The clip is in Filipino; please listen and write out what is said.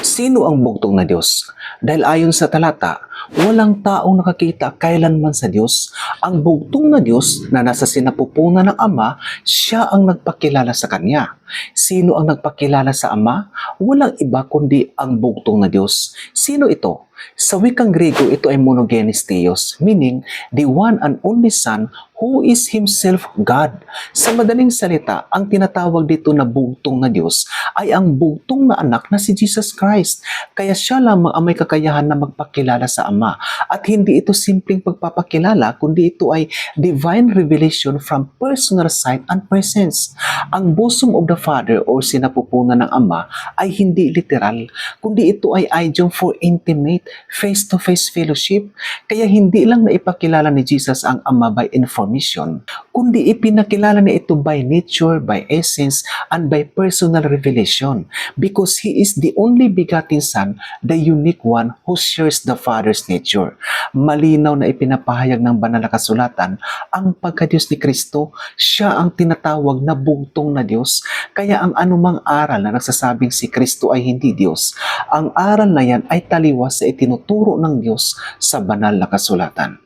Sino ang bugtong na Diyos? Dahil ayon sa talata, walang taong nakakita kailanman sa Diyos. Ang bugtong na Diyos na nasa sinapupunan ng Ama, siya ang nagpakilala sa Kanya. Sino ang nagpakilala sa Ama? Walang iba kundi ang bugtong na Diyos. Sino ito? Sa wikang Grego, ito ay monogenes theos, meaning the one and only Son who is Himself God. Sa madaling salita, ang tinatawag dito na bugtong na Diyos ay ang bugtong na anak na si Jesus Christ. Kaya siya lamang ang may kakayahan na magpakilala sa Ama. At hindi ito simpleng pagpapakilala, kundi ito ay divine revelation from personal sight and presence. Ang bosom of the Father o sinapupunan ng Ama ay hindi literal, kundi ito ay idiom for intimate, face-to-face fellowship. Kaya hindi lang naipakilala ni Jesus ang Ama by information, kundi ipinakilala na ito by nature, by essence, and by personal revelation. Because He is the only begotten Son, the unique one who shares the Father's nature. Malinaw na ipinapahayag ng banal na kasulatan ang pagka-Diyos ni Kristo, siya ang tinatawag na bugtong na Diyos. Kaya ang anumang aral na nagsasabing si Kristo ay hindi Diyos, ang aral na yan ay taliwas sa itinuturo ng Diyos sa banal na kasulatan.